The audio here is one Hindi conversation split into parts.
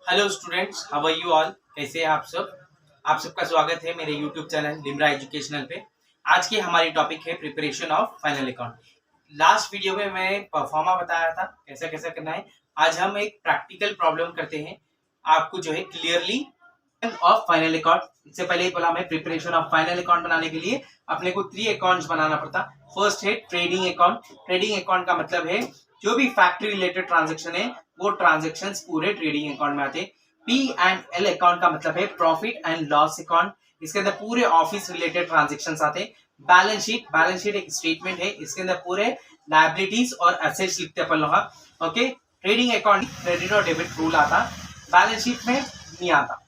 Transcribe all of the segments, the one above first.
Hello students, how are you all. कैसे हैं आप सब। आप सबका स्वागत है मेरे यूट्यूब चैनल लिम्रा एजुकेशनल पे। आज की हमारी टॉपिक है preparation of final account. Last video में मैं परफॉर्मा बताया था कैसा कैसा करना है। आज हम एक प्रैक्टिकल प्रॉब्लम करते हैं आपको जो है क्लियरली ऑफ फाइनल अकाउंट। इससे पहले ही बोला मैं प्रिपरेशन ऑफ फाइनल अकाउंट बनाने के लिए अपने को 3 अकाउंट्स बनाना पड़ता। फर्स्ट है ट्रेडिंग अकाउंट। ट्रेडिंग अकाउंट का मतलब है जो भी फैक्ट्री रिलेटेड ट्रांजेक्शन है वो ट्रांजेक्शन पूरे ट्रेडिंग अकाउंट में आते। पी एंड एल अकाउंट का मतलब है प्रॉफिट एंड लॉस अकाउंट। इसके अंदर पूरे ऑफिस रिलेटेड ट्रांजेक्शन आते। बैलेंस शीट एक स्टेटमेंट है, इसके अंदर पूरे लायबिलिटीज और एसेट्स लिखते अपन लोग। ओके, ट्रेडिंग अकाउंट क्रेडिट और डेबिट रूल आता, बैलेंस शीट में नहीं आता।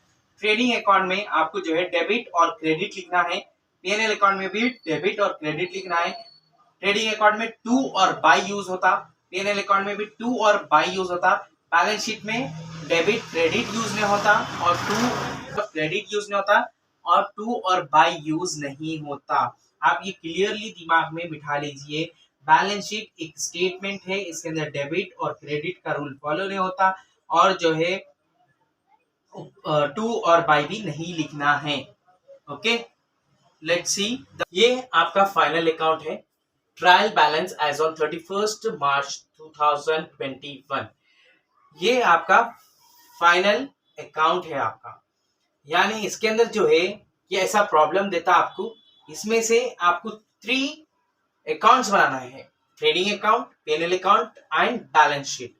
ट्रेडिंग अकाउंट में आपको जो है डेबिट और क्रेडिट लिखना है। पीएनएल अकाउंट में भी डेबिट और क्रेडिट लिखना है। ट्रेडिंग अकाउंट में टू और बाई यूज होता, पीएनएल अकाउंट में भी टू और बाई यूज होता। बैलेंस शीट में डेबिट क्रेडिट यूज नहीं होता और टू क्रेडिट यूज नहीं होता और टू और बाई यूज नहीं होता। आप ये क्लियरली दिमाग में बिठा लीजिए। बैलेंस शीट एक स्टेटमेंट है, इसके अंदर डेबिट और क्रेडिट का रूल फॉलो नहीं होता और जो है टू और बाई भी नहीं लिखना है। Okay, let's see. ये आपका फाइनल अकाउंट है। Trial balance as on 31 March 2021। ये आपका फाइनल अकाउंट है आपका, यानी इसके अंदर जो है ये ऐसा प्रॉब्लम देता आपको। इसमें से आपको 3 अकाउंट्स बनाना है, trading account, PNL account and balance sheet.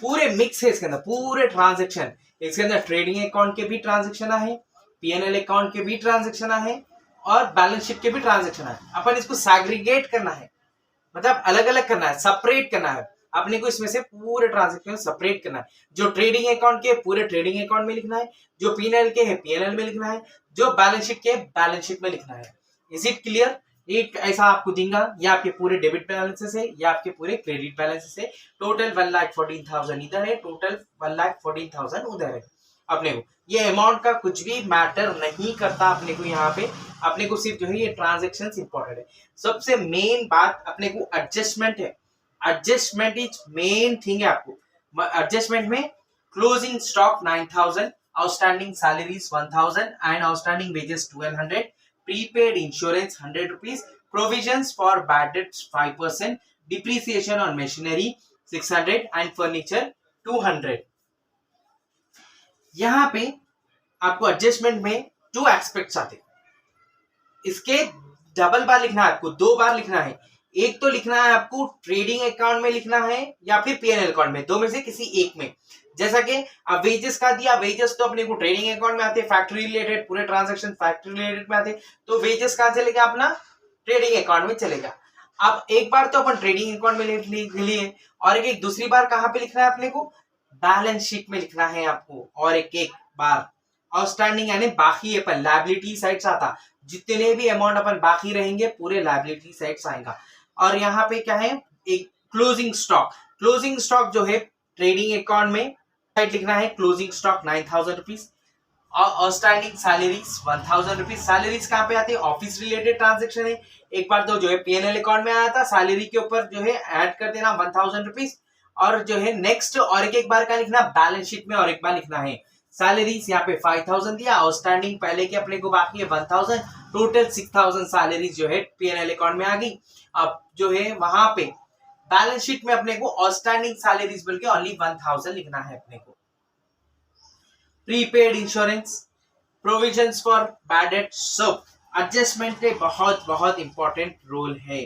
पूरे मिक्स है इसके अंदर, पूरे ट्रांजेक्शन। इसके अंदर ट्रेडिंग अकाउंट के भी ट्रांजेक्शन है, पीएनएल अकाउंट के भी ट्रांजेक्शन है और बैलेंस शीट के भी ट्रांजेक्शन है। अपन इसको सैग्रीगेट करना है, मतलब अलग अलग करना है, सेपरेट करना है। अपने को इसमें से पूरे ट्रांजेक्शन सेपरेट करना है। जो ट्रेडिंग अकाउंट के पूरे ट्रेडिंग अकाउंट में लिखना है, जो पीएनएल के है पीएनएल में लिखना है, जो बैलेंस शीट के बैलेंस शीट में लिखना है। Is it clear. एक ऐसा आपको देगा, या आपके पूरे डेबिट बैलेंसेस है या आपके पूरे क्रेडिट बैलेंसेस है। टोटल 1,14,000 इधर है, टोटल 1,14,000 उधर है। अपने को ये अमाउंट का कुछ भी मैटर नहीं करता। अपने को यहाँ पे अपने को सिर्फ जो है ये ट्रांजेक्शन इंपॉर्टेंट है। सबसे मेन बात अपने को एडजस्टमेंट है। एडजस्टमेंट इज मेन थिंग है आपको। एडजस्टमेंट में closing stock 9,000, outstanding salaries 1,000 and outstanding wages 1,200, prepaid insurance 100 rupees, provisions for bad debts 5%, depreciation on machinery 600 and furniture 200। यहाँ पे आपको एडजस्टमेंट में 2 एस्पेक्ट्स आते। इसके डबल बार लिखना है आपको, 2 बार लिखना है। एक तो लिखना है आपको ट्रेडिंग अकाउंट में लिखना है या फिर पीएनएल अकाउंट में, दो में से किसी एक में। जैसा कि अब वेजेस का दिया, वेजेस तो अपने को ट्रेडिंग अकाउंट में आते, फैक्ट्री रिलेटेड पूरे ट्रांजैक्शन फैक्ट्री रिलेटेड में आते, तो वेजेस कहां चलेगा अपना ट्रेडिंग अकाउंट में चलेगा। अब एक बार तो अपन ट्रेडिंग अकाउंट में लिख लिए और एक दूसरी बार कहां पे लिखना है अपने को, बैलेंस शीट में लिखना है आपको। और एक बार आउटस्टैंडिंग यानी बाकी अपन लायबिलिटी साइड्स आता, जितने भी अमाउंट अपन बाकी रहेंगे पूरे लायबिलिटी साइड्स आएगा। और यहाँ पे क्या है, एक क्लोजिंग स्टॉक। क्लोजिंग स्टॉक जो है ट्रेडिंग अकाउंट में साइड लिखना है, क्लोजिंग स्टॉक 9,000 रुपीज और आउटस्टैंडिंग सैलरीज 1,000 रुपीज। सैलरीज कहाँ पे आती है, ऑफिस रिलेटेड ट्रांजेक्शन है। एक बार तो जो है पीएनएल अकाउंट में आया था, सैलरी के ऊपर जो है ऐड कर देना 1,000 रुपीज। और जो है नेक्स्ट और एक बार का लिखना बैलेंस शीट में, और एक बार लिखना है सैलरीज यहाँ पे 5,000 दिया, आउटस्टैंडिंग पहले के अपने को बाकी है 1,000, टोटल 6,000 सैलरीज जो है पीएनएल अकाउंट में आ गई। अब जो है वहां पे बैलेंस शीट में अपने को आउटस्टैंडिंग सैलरीज बोल के ओनली 1,000 लिखना है अपने को। Prepaid insurance, provisions for bad debt, सब एडजस्टमेंट के बहुत बहुत इंपॉर्टेंट रोल है।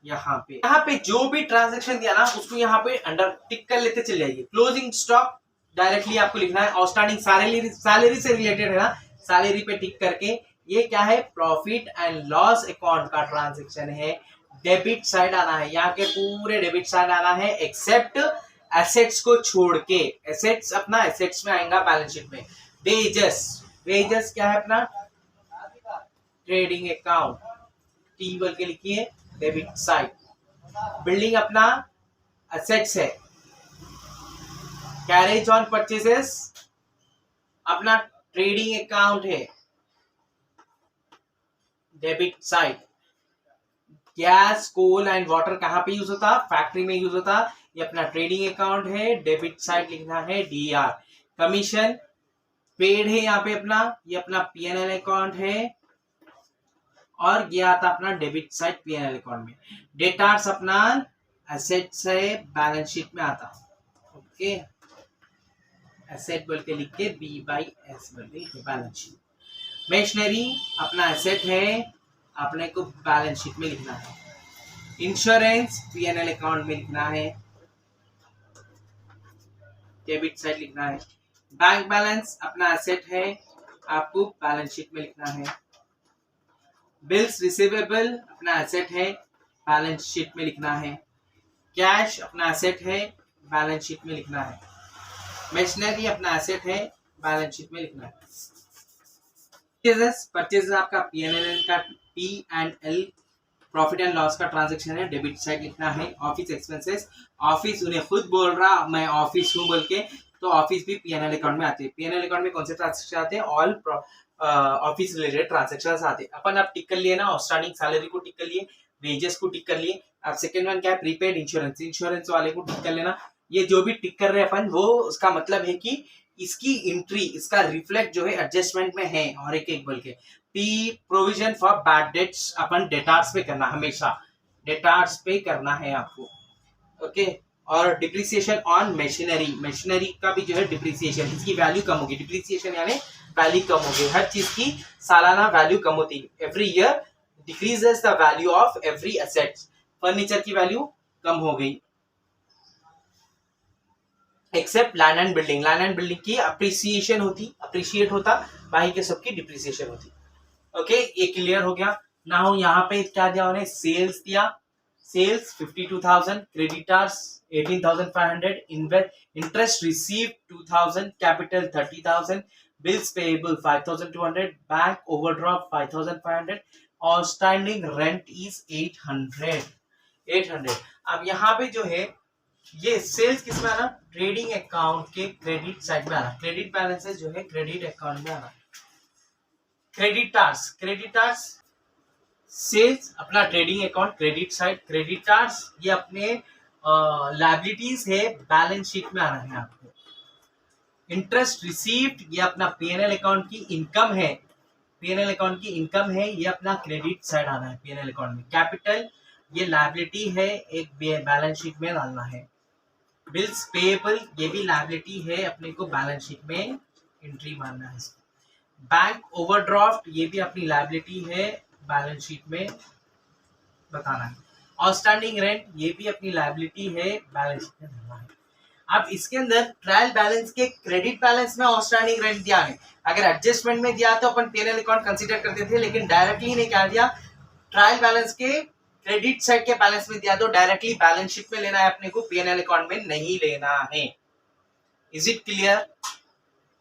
यहाँ पे जो भी ट्रांजेक्शन दिया ना उसको यहाँ पे अंडर टिक कर लेते चले जाइए। क्लोजिंग स्टॉक डायरेक्टली आपको लिखना है, आउटस्टैंडिंग सैलरी से रिलेटेड है ना, सैलरी पे टिक करके ये क्या है, प्रॉफिट एंड लॉस अकाउंट का ट्रांजेक्शन है, डेबिट साइड आना है। यहाँ के पूरे डेबिट साइड आना है एक्सेप्ट एसेट्स को छोड़ के। एसेट्स अपना एसेट्स में आएगा बैलेंस शीट में। वेजेस क्या है अपना ट्रेडिंग अकाउंट, टी बोल के लिखिए डेबिट साइड। बिल्डिंग अपना एसेट्स है, कैरेज ऑन परचेसेस अपना ट्रेडिंग अकाउंट है, debit side. Gas, coal and water कहां पे यूज होता, फैक्ट्री में यूज होता, ये अपना ट्रेडिंग अकाउंट है, डेबिट साइड लिखना है डीआर। कमीशन पेड है यहाँ पे अपना, ये अपना पीएनएल अकाउंट है, और ये आता अपना डेबिट साइड पीएनएल अकाउंट में। डेटार्स अपना एसेट्स है, बैलेंस शीट में आता। ओके, एसेट बोल के लिख के B/S बोल के लिख के बैलेंस शीट। मशीनरी अपना एसेट है, अपने को बैलेंस शीट में लिखना है। इंश्योरेंस पीएनएल अकाउंट में लिखना है, डेबिट साइड लिखना है। बैंक बैलेंस अपना एसेट है, आपको बैलेंस शीट में लिखना है। बिल्स रिसीवेबल अपना एसेट है, बैलेंस शीट में लिखना है। कैश अपना एसेट है, बैलेंस शीट में लिखना है। मशीनरी अपना एसेट है, बैलेंस शीट में लिखना है। परचेजेस आपका पीएनएल का P&L प्रॉफिट एंड लॉस का ट्रांजैक्शन है, डेबिट साइड लिखना है। ऑफिस एक्सपेंसेस, ऑफिस उन्हें खुद बोल रहा मैं ऑफिस हूँ बोल के, तो ऑफिस भी पीएनएल अकाउंट में आते हैं। पीएनएल अकाउंट में कौन से ट्रांजैक्शन आते हैं? ऑल ऑफिस रिलेटेड ट्रांजैक्शन आते हैं। अपन आप टिक कर लिए ना, आउटस्टैंडिंग सैलरी को टिक कर लिए, वेजेस को टिक कर लिए। अब सेकंड वन क्या है? प्रीपेड इंश्योरेंस, इंश्योरेंस वाले को टिक कर लेना। ये जो भी टिक कर रहे हैं अपन, वो उसका मतलब है कि इसकी एंट्री, इसका रिफ्लेक्ट जो है एडजस्टमेंट में है। और एक बोल के provision for bad dates upon debtors पे करना, हमेशा डेटार्स पे करना है आपको। ओके, और डिप्रिसिएशन ऑन मशीनरी, मशीनरी का भी जो है डिप्रिसिएशन, इसकी वैल्यू कम होगी। डिप्रिसिएशन यानी वैल्यू कम होगी, हर चीज की सालाना वैल्यू कम होती है। Every year decreases the value of every asset. Furniture की वैल्यू कम हो गई, except land and building, land and building की अप्रिसिएशन होती, अप्रिशिएट होता, बाकी के सबकी डिप्रिसिएशन होती। ओके, ये क्लियर हो गया। नाउ यहाँ पे क्या दिया उन्हें? सेल्स दिया, sales 52,000, creditors 18,500, interest received 2,000, capital 30,000, bills payable 5,200, bank overdraft 5,500, outstanding rent is 800। अब यहाँ पे जो है ये सेल्स किस में आना? ट्रेडिंग अकाउंट के क्रेडिट साइड में आना। क्रेडिट बैलेंसेस जो है क्रेडिट अकाउंट में आना। क्रेडिटर्स सेल्स अपना trading account credit side, creditors ये अपने लायबिलिटीज है, बैलेंस शीट में आना है आपको। इंटरेस्ट रिसीव्ड ये अपना पीएनएल अकाउंट की इनकम है, पीएनएल अकाउंट की इनकम है, ये अपना क्रेडिट साइड आना है पीएनएल अकाउंट में। कैपिटल ये लायबिलिटी है, एक बैलेंस शीट में डालना है। बिल्स पेएबल ये भी लायबिलिटी है, अपने को बैलेंस शीट में एंट्री मारना है। बैंक ओवरड्राफ्ट ये भी अपनी लायबिलिटी है, बैलेंस शीट में बताना है। आउटस्टैंडिंग रेंट ये भी अपनी लायबिलिटी है, बैलेंस शीट में भरना है। अब इसके अंदर ट्रायल बैलेंस के क्रेडिट बैलेंस में आउटस्टैंडिंग रेंट दिया है। अगर एडजस्टमेंट में दिया तो अपन पीएनएल अकाउंट कंसीडर करते थे, लेकिन डायरेक्टली ने क्या दिया? ट्रायल बैलेंस के क्रेडिट साइड के बैलेंस में दिया, तो डायरेक्टली बैलेंस शीट में लेना है अपने को, पीएनएल अकाउंट में नहीं लेना है। Is it clear?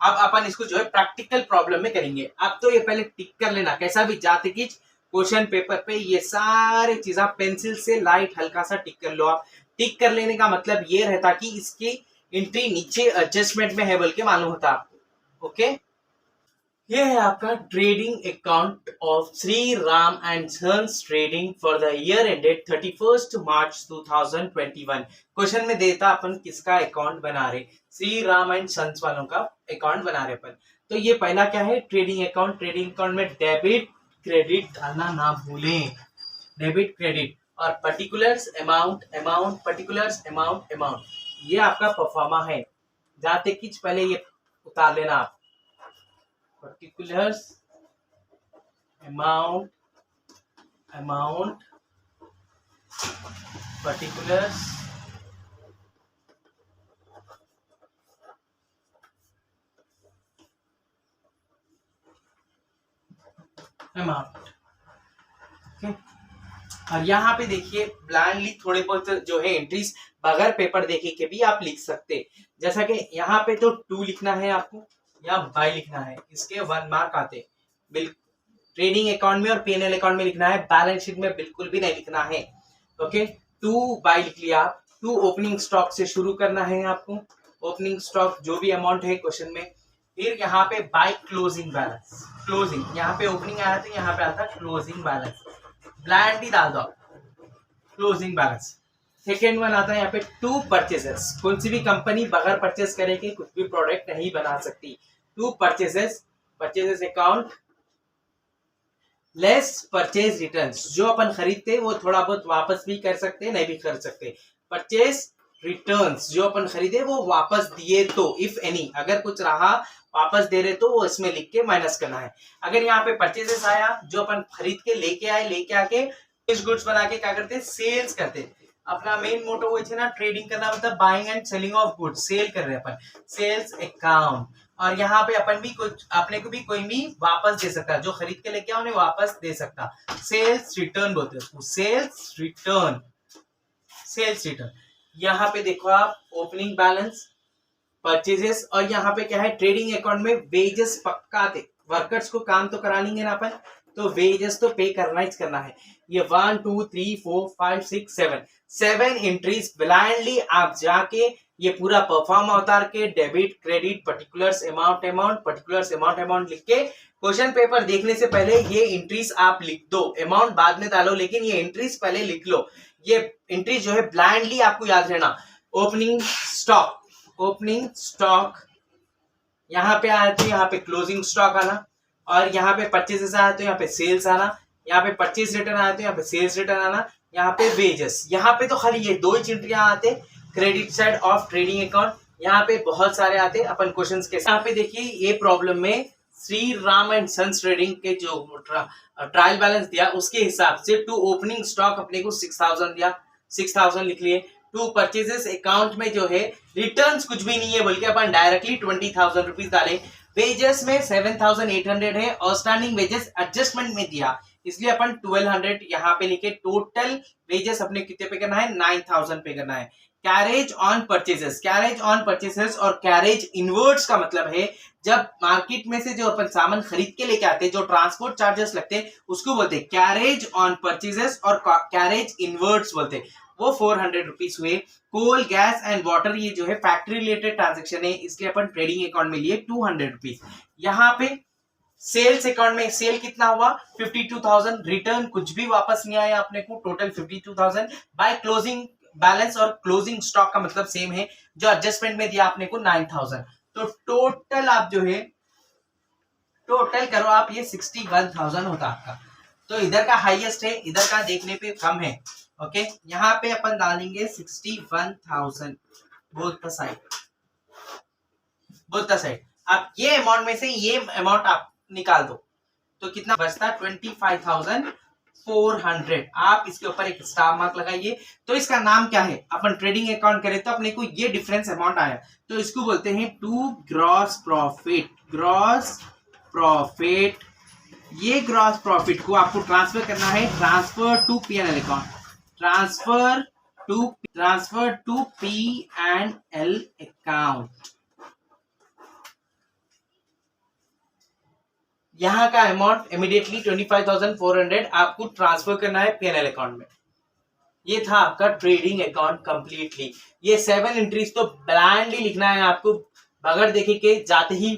अब अपन इसको जो है प्रैक्टिकल प्रॉब्लम में करेंगे। अब तो ये पहले टिक कर लेना, कैसा भी जाते कि क्वेश्चन पेपर पे ये सारे चीज आप पेंसिल से लाइट हल्का सा टिक कर लो। आप टिक कर लेने का मतलब ये रहता कि इसकी एंट्री नीचे एडजस्टमेंट में है बोल के मालूम होता आपको। ओके, ये है आपका trading account of Shri Ram and sons trading for the year ended 31 March 2021। Question में देता अपन किसका अकाउंट बना रहे? श्री राम एंड सन्स वालों का अकाउंट बना रहे अपन। तो ये पहला क्या है? Trading account. ट्रेडिंग अकाउंट में डेबिट क्रेडिट डालना ना भूलें, डेबिट क्रेडिट, और पर्टिकुलर्स अमाउंट, पर्टिकुलर्स अमाउंट, ये आपका परफॉर्मा है। जाते कि पहले ये उतार लेना आप, particulars amount, particulars amount. Okay, और यहाँ पे देखिए ब्लाइंडली थोड़े बहुत जो है एंट्रीज बगैर पेपर देखे के भी आप लिख सकते। जैसा कि यहाँ पे तो 2 लिखना है आपको या बाय लिखना है, इसके 1 मार्क आते। ट्रेडिंग अकाउंट में और पीएनएल अकाउंट में लिखना है, बैलेंस शीट में बिल्कुल भी नहीं लिखना है। ओके, 2 बाय लिख लिया आप। 2 ओपनिंग स्टॉक से शुरू करना है आपको, ओपनिंग स्टॉक जो भी अमाउंट है क्वेश्चन में। फिर यहाँ पे बाय क्लोजिंग बैलेंस, क्लोजिंग यहाँ पे ओपनिंग आया तो यहाँ पे आता क्लोजिंग बैलेंस, ब्लाइंडली डाल दो क्लोजिंग बैलेंस। सेकेंड वन आता है यहाँ पे टू परचेजेस। कौन सी भी कंपनी बगैर परचेज करे के कुछ भी प्रोडक्ट नहीं बना सकती। To purchases, purchases account less purchase returns, जो अपन खरीदते वो थोड़ा बहुत वापस भी कर सकते नहीं भी कर सकते। परचेज रिटर्न्स, जो अपन खरीदे वो वापस दिए तो, इफ एनी, अगर कुछ रहा वापस दे रहे तो वो इसमें लिख के माइनस करना है। अगर यहाँ पे परचेजेस आया जो अपन खरीद के लेके आए, लेके आके गुड्स बना के क्या करते, सेल्स करते। अपना मेन मोटो वो है ना, ट्रेडिंग करना, मतलब buying and selling of goods, sale कर रहे हैं अपन, सेल्स अकाउंट। और यहाँ पे अपन भी कुछ अपने को भी कोई भी वापस दे सकता है, जो खरीद के लेके उन्हें वापस दे सकता। सेल्स रिटर्न बोलते हैं उसको, सेल्स रिटर्न, सेल्स रिटर्न। यहाँ पे देखो आप ओपनिंग बैलेंस, परचेजेस, और यहाँ पे क्या है ट्रेडिंग अकाउंट में वेजेस पक्का थे, वर्कर्स को काम तो करा लेंगे ना अपन, तो वेजेस तो पे करना ही करना है। ये 1 2 3 4 5 6 7 एंट्रीज ब्लाइंडली आप जाके ये पूरा परफॉर्म उतार के डेबिट क्रेडिट पर्टिकुलर्स अमाउंट लिख के क्वेश्चन पेपर देखने से पहले ये एंट्रीज आप लिख दो, अमाउंट बाद में डालो, लेकिन ये एंट्रीज पहले लिख लो। ये एंट्रीज जो है ब्लाइंडली आपको याद रहना। ओपनिंग स्टॉक यहाँ पे आया तो यहाँ पे क्लोजिंग स्टॉक आना, और यहाँ पे परचेजेस आया तो यहाँ पे सेल्स आना, यहाँ पे परचेज रिटर्न आया तो यहाँ पे सेल्स रिटर्न आना, यहाँ पे वेजेस। यहाँ पे तो खाली ये दो ही एंट्रियां आते, credit side of trading account. यहाँ पे बहुत सारे आते अपन क्वेश्चंस के। यहाँ पे देखिए ये प्रॉब्लम में Shri Ram and sons trading के जो ट्रायल बैलेंस दिया उसके हिसाब से टू ओपनिंग स्टॉक अपने को 6000 दिया, 6000 लिख लिए। टू परचेजेस अकाउंट में जो है रिटर्न्स कुछ भी नहीं है, बल्कि अपन डायरेक्टली 20,000 रुपीज डाले। वेजेस में 7,800 है, आउटस्टैंडिंग वेजेस एडजस्टमेंट में दिया इसलिए अपन 1200 यहाँ पे लिखे। टोटल वेजेस अपने कितने पे करना है, 9,000 पे करना है। कैरेज ऑन परचेसेस और कैरेज इनवर्ड्स का मतलब है जब मार्केट में से जो अपन सामान खरीद के लेके आते हैं, जो ट्रांसपोर्ट चार्जेस लगते हैं उसको बोलते हैं कैरेज ऑन परचेसेस, और कैरेज इनवर्ड्स बोलते हैं। वो 400 रुपीज हुए। कोल गैस एंड वाटर ये जो है फैक्ट्री रिलेटेड ट्रांजेक्शन है, इसलिए अपन ट्रेडिंग अकाउंट में लिए 200 रुपीज। यहाँ पे सेल्स अकाउंट में सेल कितना हुआ 52,000, रिटर्न कुछ भी वापस नहीं आया अपने को, टोटल 52,000 बाय क्लोजिंग बैलेंस, और क्लोजिंग स्टॉक का मतलब सेम है, जो एडजस्टमेंट में दिया आपने को 9,000। तो टोटल आप जो है टोटल करो आप, ये 61,000 होता आपका। तो इधर का हाईएस्ट है, इधर का देखने पे कम है। ओके, यहाँ पे अपन डालेंगे 61,000 बोथ द साइड। आप ये अमाउंट में से ये अमाउंट आप निकाल दो तो कितना बचता, 25,400। आप इसके ऊपर एक स्टार मार्क लगाइए। तो इसका नाम क्या है, अपन ट्रेडिंग अकाउंट करें तो अपने को ये डिफरेंस अमाउंट आया, तो इसको बोलते हैं टू ग्रॉस प्रॉफिट। ये ग्रॉस प्रॉफिट को आपको ट्रांसफर करना है, transfer to P&L account, transfer to P&L account. यहाँ का अमाउंट इमीडिएटली 25,400 आपको ट्रांसफर करना है P&L अकाउंट में। ये था आपका ट्रेडिंग अकाउंट कंप्लीटली। ये 7 एंट्रीज तो ब्लाइंडली लिखना है आपको, बगैर देखे के जाते ही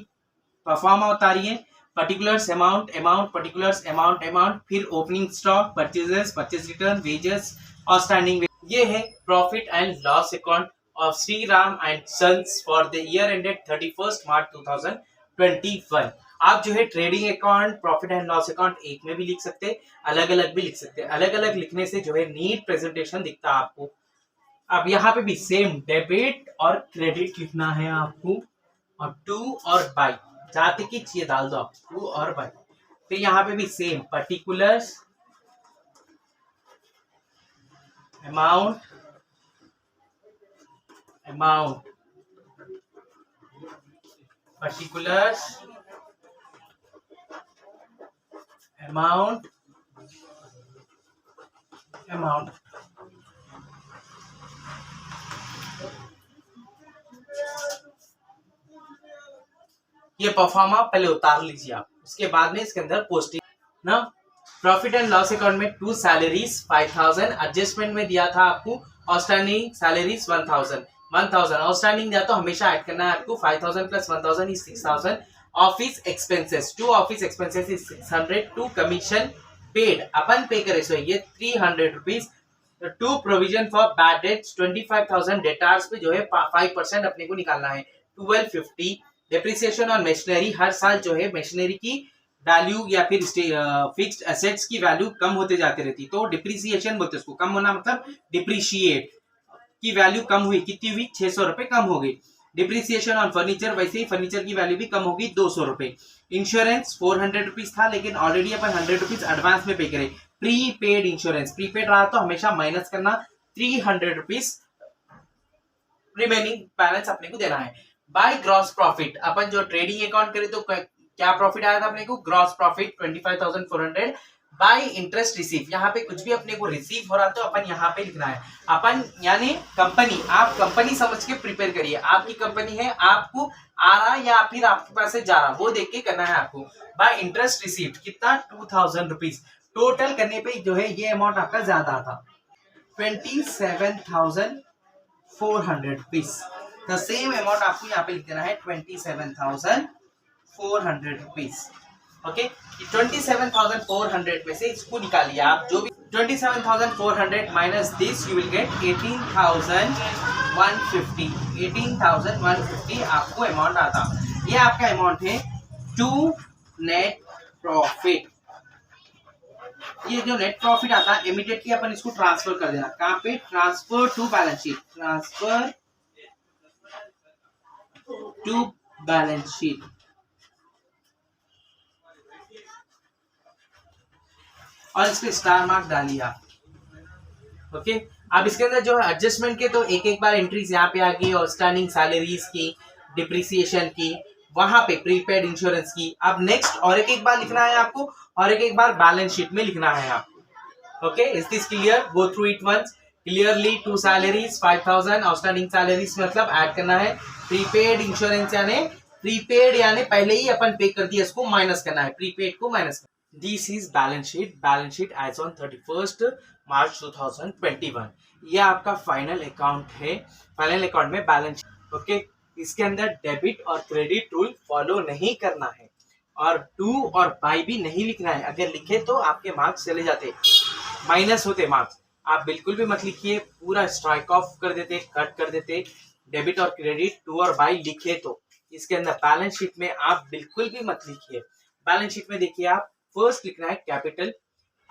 परफॉर्मा उतारिए। पर्टिकुलर्स अमाउंट, पर्टिकुलर्स अमाउंट, फिर opening stock, purchase return, wages, outstanding. ये है profit and loss account of Shri Ram and sons for the year ended 31 March 2021। आप जो है trading account, profit and loss account एक में भी लिख सकते हैं, अलग अलग भी लिख सकते हैं। अलग अलग लिखने से जो है नीट प्रेजेंटेशन दिखता है आपको। अब यहाँ पे भी सेम डेबिट और क्रेडिट लिखना है आपको, और टू और बाई जाते की चीज डाल दो आप, टू और बाई। फिर यहाँ पे भी same particulars amount, particulars amount. ये परफॉर्मा पहले उतार लीजिए आप, उसके बाद में इसके अंदर पोस्टिंग ना। प्रॉफिट एंड लॉस अकाउंट में टू सैलरीज 5,000 एडजस्टमेंट में दिया था आपको, आउटस्टैंडिंग सैलरीज 1,000 आउटस्टैंडिंग दिया तो हमेशा ऐड करना है आपको। 5,000 plus 1,000 is 6,000। Office expenses, to office expenses is 600। To commission paid अपन पे करे सो ये 300 rupees. To provision for bad debts 25,000 debtors पे जो है 5% अपने को निकालना है। 1250 डिप्रिसिएशन और मशीनरी, हर साल जो है मशीनरी की वैल्यू या फिर फिक्स्ड एसेट्स की वैल्यू कम होते जाती रहती, तो डिप्रिसिएशन बोलते हैं उसको। कम होना मतलब डिप्रिशिएट की वैल्यू कम हुई, कितनी हुई? 600 रुपए कम हो गई। डिप्रिसिएशन ऑन फर्नीचर, वैसे ही फर्नीचर की वैल्यू भी कम होगी, 200 रुपए। इंश्योरेंस 400 रुपीज था, लेकिन ऑलरेडी अपन 100 रुपीज एडवांस में पे करें। प्रीपेड इंश्योरेंस, प्रीपेड रहा तो हमेशा माइनस करना, 300 रुपीज रिमेनिंग बैलेंस अपने को देना है। बाय ग्रॉस प्रॉफिट, अपन जो ट्रेडिंग अकाउंट करे तो क्या प्रॉफिट आया था अपने को? Gross profit 25,400। Bye interest receive, यहाँ पे कुछ भी अपने को रिसीव हो रहा तो अपन यहाँ पे लिखना है। अपन यानी कंपनी, आप कंपनी समझ के प्रिपेयर करिए, आपकी कंपनी है, आपको आ रहा या फिर आपके पास से जा रहा वो देख के करना है आपको। बाय इंटरेस्ट रिसीव कितना? 2,000 रुपीज। टोटल करने पे जो है ये अमाउंट आपका ज्यादा था, 27,400 रुपीज। द सेम अमाउंट आपको यहाँ पे लिख देना है, 27,400 रुपीज। ओके, 27,400 में से इसको निकालिए आप, जो भी 27,400 minus this you will get 18,150। 18,150 आपको अमाउंट आता। ये आपका अमाउंट है टू नेट प्रॉफिट। ये जो नेट प्रॉफिट आता है इमीडिएटली अपन इसको ट्रांसफर कर देना। कहाँ पे? Transfer to balance sheet, transfer to balance sheet. और इस पे स्टार मार्क डालिए आप। ओके, अब इसके अंदर जो है एडजस्टमेंट के तो एक एक बार एंट्रीज यहाँ पे आ गई, और स्टैंडिंग सैलरीज की, डिप्रिसिएशन की, वहां पे प्रीपेड इंश्योरेंस की। अब नेक्स्ट और एक बार लिखना है आपको, और एक बार बैलेंस शीट में लिखना है आपको। Okay, is this clear? Go through it once clearly. Two salaries 5,000, outstanding salaries मतलब ऐड करना है। प्रीपेड इंश्योरेंस यानी प्रीपेड यानी पहले ही अपन पे कर दिया, इसको माइनस करना है, प्रीपेड को माइनस करना। This is balance sheet, balance sheet as on 31 March 2021। ये आपका फाइनल अकाउंट है। फाइनल अकाउंट में बैलेंस शीट। ओके, इसके अंदर डेबिट और क्रेडिट रूल फॉलो नहीं करना है, और टू और बाई भी नहीं लिखना है। अगर लिखे तो आपके मार्क्स चले जाते, माइनस होते मार्क्स। आप बिल्कुल भी मत लिखिए, पूरा स्ट्राइक ऑफ कर देते, कट कर देते। डेबिट और क्रेडिट, टू और बाई लिखे तो इसके अंदर बैलेंस शीट में आप बिल्कुल भी मत लिखिए। बैलेंस शीट में देखिए आप, फर्स्ट लिखना है कैपिटल।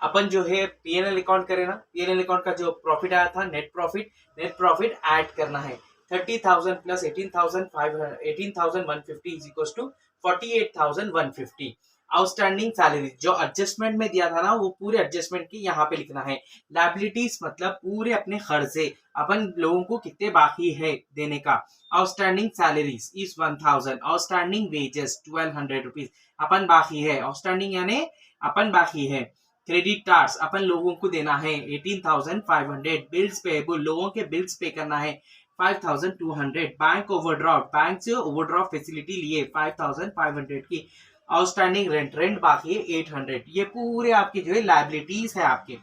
अपन जो है पीएनएल अकाउंट करें ना, पीएनएल अकाउंट का जो प्रॉफिट आया था नेट प्रॉफिट ऐड करना है। 30,000 plus 18,150 is equals to 48,150। Outstanding salary जो एडजस्टमेंट में दिया था ना, वो पूरे एडजस्टमेंट की यहाँ पे लिखना है। लायबिलिटीज मतलब पूरे अपने खर्चे, अपन लोगों को कितने बाकी है देने का। Outstanding salaries is 1,000, outstanding wages 1,200 rupees अपन बाकी है। आउटस्टैंडिंग यानी अपन बाकी है। क्रेडिट कार्ड्स अपन लोगों को देना है 18,500। बिल्स पेएबल, लोगों के बिल्स पे करना है 5,200। बैंक ओवरड्राफ्ट, बैंक से ओवरड्राफ्ट फैसिलिटी लिए 5,500 की। आउटस्टैंडिंग रेंट बाकी है 800। ये पूरे आपके जो है लायबिलिटीज है आपके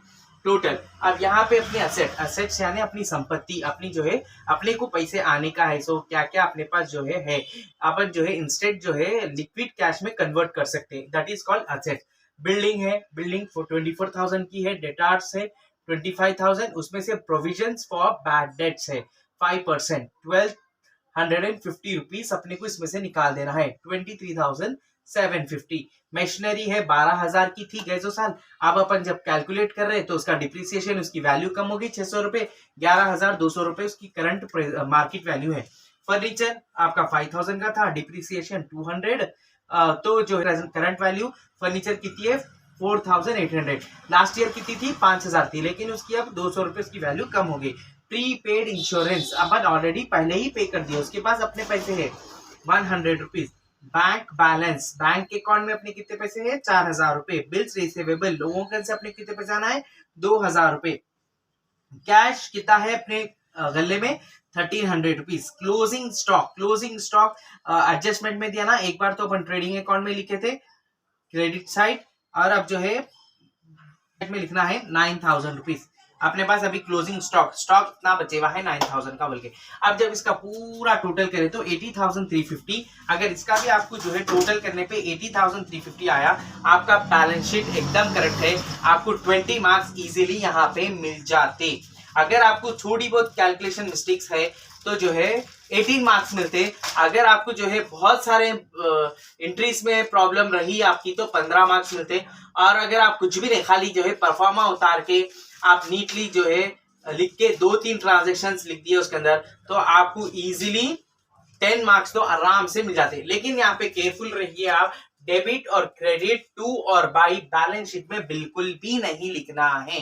टोटल। अब यहाँ पे अपने असेट्स यानी अपनी संपत्ति, अपनी जो है अपने को पैसे आने का है, सो क्या क्या अपने पास जो है अपन जो है इंस्टेंट जो है लिक्विड कैश में कन्वर्ट कर सकते हैं, that is called asset. Building है, बिल्डिंग 24,000 की है। डेटार्स है 25,000, उसमें से प्रोविजंस फॉर बैड डेट्स है 5%, 1,250 रुपीज अपने को इसमें से निकाल देना है, 23,750। मशीनरी है 12,000 की थी गए जो साल। अब अपन जब कैलकुलेट कर रहे हैं तो उसका डिप्रिसिएशन, उसकी वैल्यू कम होगी 600 रुपए, 11,200 रुपए उसकी करंट मार्केट वैल्यू है। फर्नीचर आपका 5,000 का था, डिप्रिसिएशन 200, तो जो है करंट वैल्यू फर्नीचर कितनी है 4,800। लास्ट ईयर कितनी थी 5,000 थी, लेकिन उसकी अब 200 रुपए उसकी वैल्यू कम हो गई। प्रीपेड इंश्योरेंस अपन ऑलरेडी पहले ही पे कर दिया, उसके पास अपने पैसे है 100 rupees. Bank balance, bank account में अपने कितने पैसे हैं 4,000 रुपए। बिल्स रिसीवेबल, लोगों के से अपने कितने पैसे आना है 2,000 रुपए। कैश कितना है अपने गले में 1,300 रुपीज। क्लोजिंग स्टॉक एडजस्टमेंट में दिया ना, एक बार तो अपन ट्रेडिंग अकाउंट में लिखे थे क्रेडिट साइड, और अब जो है में लिखना है 9,000 रुपीज। अपने पास अभी क्लोजिंग स्टॉक इतना बचे हुआ है 9,000 का बोल के। अब जब इसका पूरा टोटल करें तो 80,350। अगर इसका भी आपको जो है टोटल करने पे 80,350 आया, आपका बैलेंस शीट एकदम करेक्ट है, आपको 20 मार्क्स इजीली यहाँ पे मिल जाते। अगर आपको थोड़ी बहुत कैलकुलेशन मिस्टेक्स है तो जो है 18 मार्क्स मिलते। अगर आपको जो है बहुत सारे एंट्रीज में प्रॉब्लम रही आपकी तो 15 मार्क्स मिलते। और अगर आप कुछ भी नहीं, खाली जो है परफॉर्मा उतार के आप नीटली जो है लिख के 2-3 ट्रांजेक्शंस लिख दिए उसके अंदर, तो आपको इजीली 10 मार्क्स तो आराम से मिल जाते हैं। लेकिन यहाँ पे केयरफुल रहिए आप, डेबिट और क्रेडिट टू और बाई बैलेंस शीट में बिल्कुल भी नहीं लिखना है।